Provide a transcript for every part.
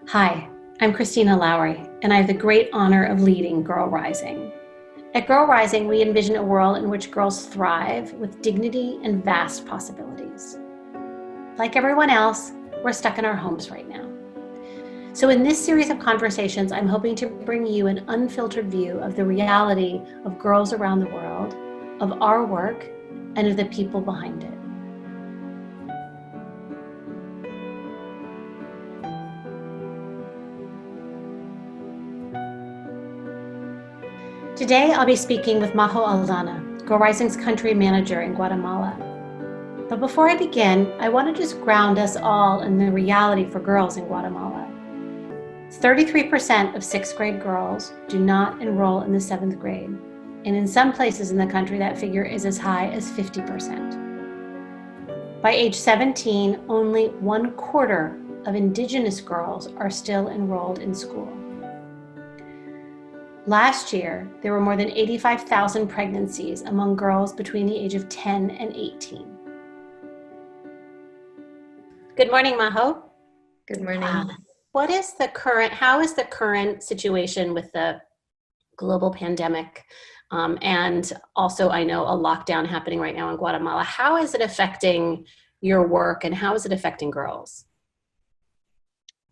Hi, I'm Christina Lowery, and I have the great honor of leading Girl Rising. At Girl Rising, we envision a world in which girls thrive with dignity and vast possibilities. Like everyone else, we're stuck in our homes right now. So in this series of conversations, I'm hoping to bring you an unfiltered view of the reality of girls around the world, of our work, and of the people behind it. Today, I'll be speaking with Majo Aldana, Girl Rising's country manager in Guatemala. But before I begin, I want to just ground us all in the reality for girls in Guatemala. 33% of sixth grade girls do not enroll in the seventh grade, and in some places in the country, that figure is as high as 50%. By age 17, only 1/4 of indigenous girls are still enrolled in school. Last year, there were more than 85,000 pregnancies among girls between the age of 10 and 18. Good morning, Majo. Good morning. How is the current situation with the global pandemic? And also, I know a lockdown happening right now in Guatemala. How is it affecting your work and how is it affecting girls?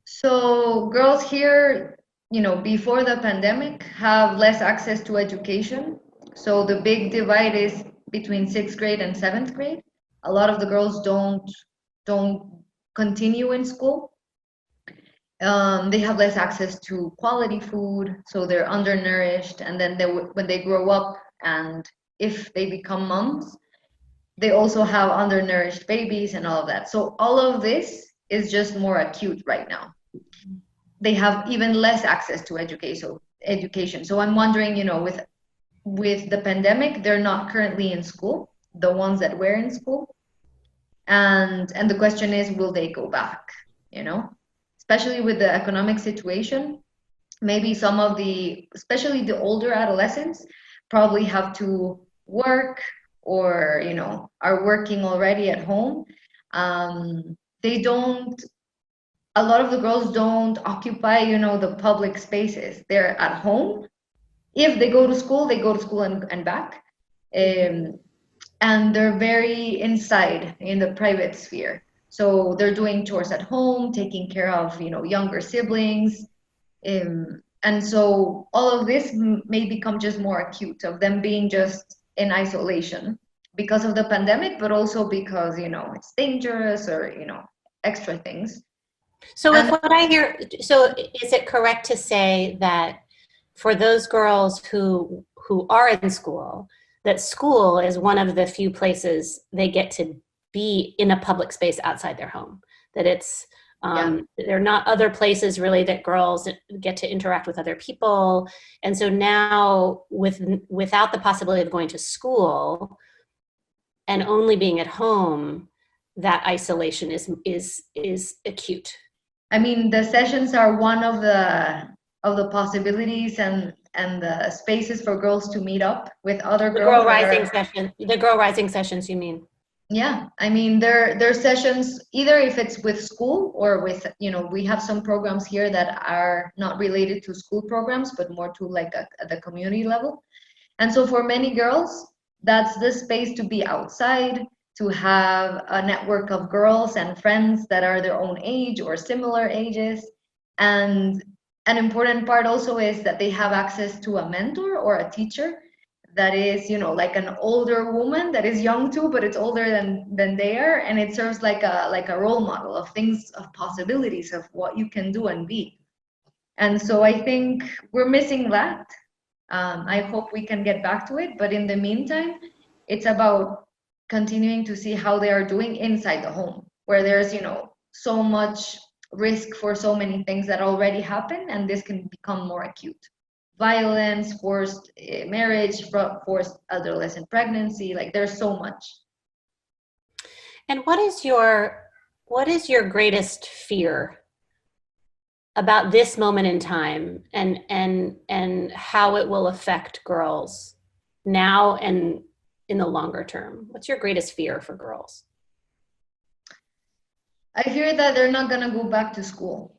So girls here, before the pandemic have less access to education. So the big divide is between sixth grade and seventh grade. A lot of the girls don't continue in school. They have less access to quality food, so they're undernourished. And then when they grow up and if they become moms, they also have undernourished babies and all of that. So all of this is just more acute right now. They have even less access to education. So I'm wondering, with the pandemic, they're not currently in school, the ones that were in school. And the question is, will they go back? Especially with the economic situation, maybe some of especially the older adolescents, probably have to work or are working already at home. They don't A lot of the girls don't occupy the public spaces. They're at home. If they go to school, they go to school and back. um, and they're very inside in the private sphere, so they're doing chores at home, taking care of younger siblings. And so all of this may become just more acute, of them being just in isolation because of the pandemic, but also because it's dangerous, or extra things. So And is it correct to say that for those girls who are in school, that school is one of the few places they get to be in a public space outside their home? That yeah. there are not other places really that girls get to interact with other people. And so now without the possibility of going to school and only being at home, that isolation is acute. I mean, the sessions are one of the possibilities and the spaces for girls to meet up with other girls that are. The Girl Rising sessions, you mean? Yeah, I mean, they're sessions, either if it's with school or with, we have some programs here that are not related to school programs, but more to like at the community level. And so for many girls, that's the space to be outside, to have a network of girls and friends that are their own age or similar ages. And an important part also is that they have access to a mentor or a teacher that is, like an older woman that is young too, but it's older than they are, and it serves like a role model of things, of possibilities of what you can do and be. And so I think we're missing that. I hope we can get back to it, but in the meantime, it's about continuing to see how they are doing inside the home, where there's so much risk for so many things that already happen, and this can become more acute. Violence, forced marriage, forced adolescent pregnancy, like there's so much. And what is your greatest fear about this moment in time, and how it will affect girls now and in the longer term? What's your greatest fear for girls? I fear that they're not going to go back to school.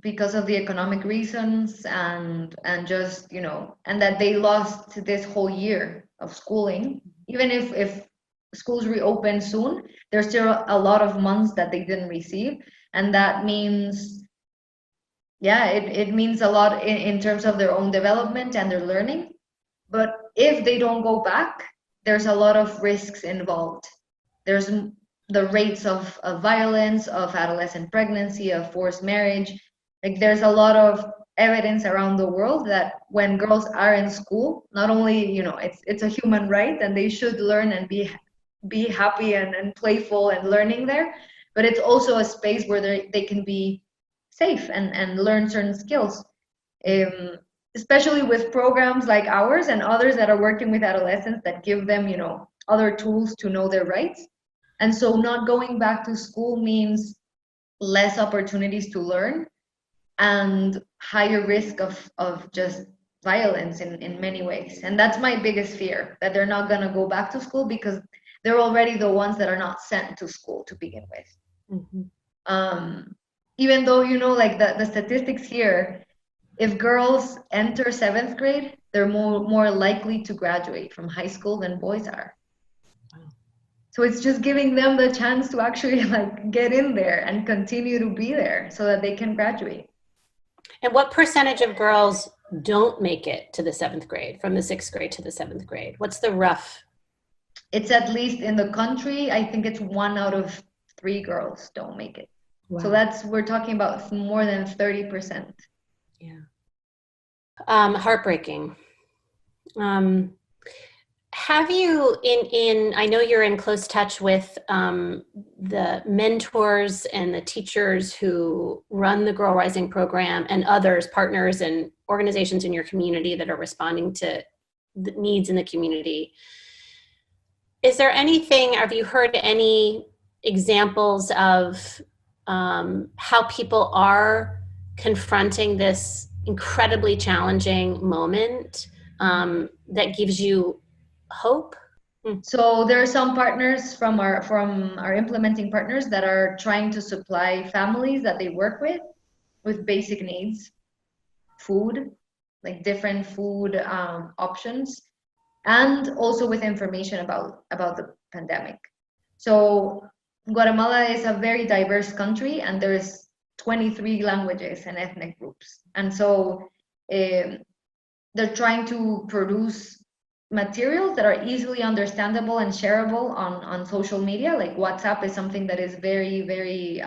because of the economic reasons and just, and that they lost this whole year of schooling. Even if schools reopen soon, there's still a lot of months that they didn't receive. And that means, yeah, it means a lot in terms of their own development and their learning. But if they don't go back, there's a lot of risks involved. There's the rates of violence, of adolescent pregnancy, of forced marriage. Like there's a lot of evidence around the world that when girls are in school, not only, it's a human right and they should learn and be happy and playful and learning there, but it's also a space where they can be safe and learn certain skills. Especially with programs like ours and others that are working with adolescents that give them, other tools to know their rights. And so not going back to school means less opportunities to learn and higher risk of just violence in many ways. And that's my biggest fear, that they're not going to go back to school because they're already the ones that are not sent to school to begin with. Even though, like the statistics here, if girls enter 7th grade, they're more likely to graduate from high school than boys are. Wow. So it's just giving them the chance to actually like get in there and continue to be there so that they can graduate. And what percentage of girls don't make it to the 7th grade, from the 6th grade to the 7th grade? What's the rough? It's at least in the country, I think it's 1 out of 3 girls don't make it. Wow. So we're talking about more than 30%. Yeah. Heartbreaking. Have you I know you're in close touch with the mentors and the teachers who run the Girl Rising program and others, partners and organizations in your community that are responding to the needs in the community. Is there anything, have you heard any examples of how people are confronting this incredibly challenging moment that gives you hope? So there are some partners from our implementing partners that are trying to supply families that they work with basic needs, food, like different food options, and also with information about the pandemic. So Guatemala is a very diverse country, and there's 23 languages and ethnic groups. And so they're trying to produce materials that are easily understandable and shareable on social media. Like WhatsApp is something that is very, very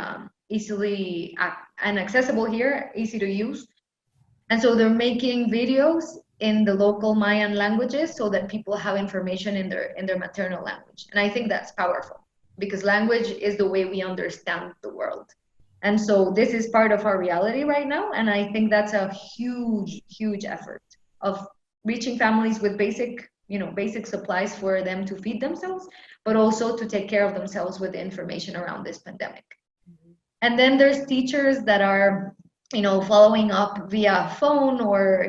easily and accessible here, easy to use. And so they're making videos in the local Mayan languages so that people have information in their maternal language. And I think that's powerful because language is the way we understand the world. And so this is part of our reality right now. And I think that's a huge, huge effort of reaching families with basic supplies for them to feed themselves, but also to take care of themselves with the information around this pandemic. Mm-hmm. And then there's teachers that are, following up via phone or,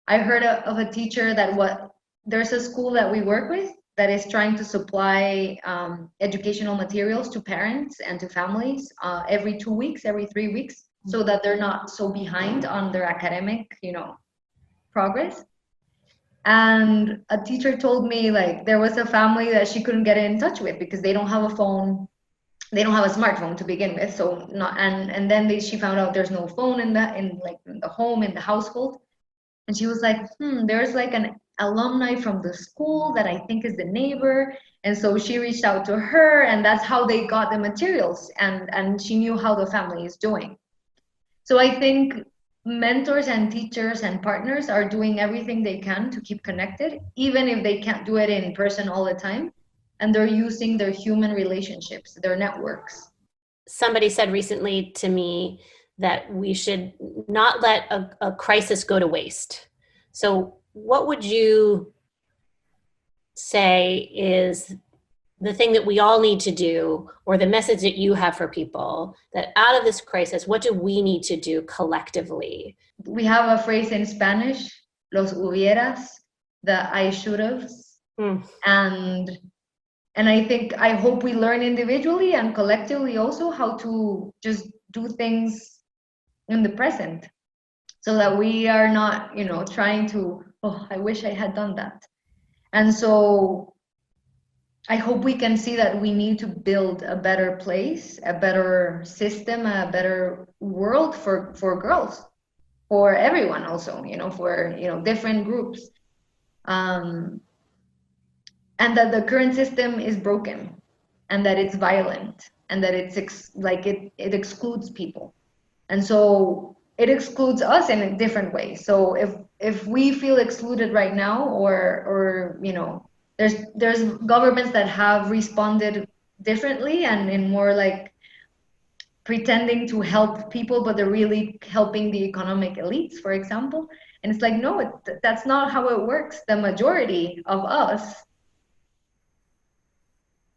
I heard of a teacher that there's a school that we work with that is trying to supply educational materials to parents and to families every 2 weeks, every 3 weeks, so that they're not so behind on their academic, progress. And a teacher told me like there was a family that she couldn't get in touch with because they don't have a phone, they don't have a smartphone to begin with. So and then she found out there's no phone in the home, in the household. And she was like, there's like an alumni from the school that I think is the neighbor. And so she reached out to her, and that's how they got the materials. And she knew how the family is doing. So I think mentors and teachers and partners are doing everything they can to keep connected, even if they can't do it in person all the time. And they're using their human relationships, their networks. Somebody said recently to me that we should not let a crisis go to waste. So what would you say is the thing that we all need to do, or the message that you have for people, that out of this crisis, what do we need to do collectively? We have a phrase in Spanish, los hubieras, the I should'ves. And I hope we learn individually and collectively also how to just do things in the present, so that we are not, trying to, oh, I wish I had done that. And so I hope we can see that we need to build a better place, a better system, a better world for girls, for everyone also, for, different groups. And that the current system is broken, and that it's violent, and that it excludes people. And so it excludes us in a different way. So if we feel excluded right now, or there's governments that have responded differently and in more like pretending to help people, but they're really helping the economic elites, for example. And it's like, no, that's not how it works. The majority of us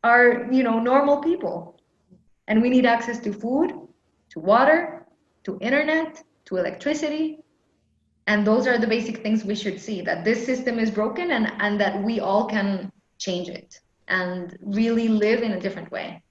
are, normal people, and we need access to food, to water, to internet, to electricity. And those are the basic things we should see, that this system is broken, and that we all can change it and really live in a different way.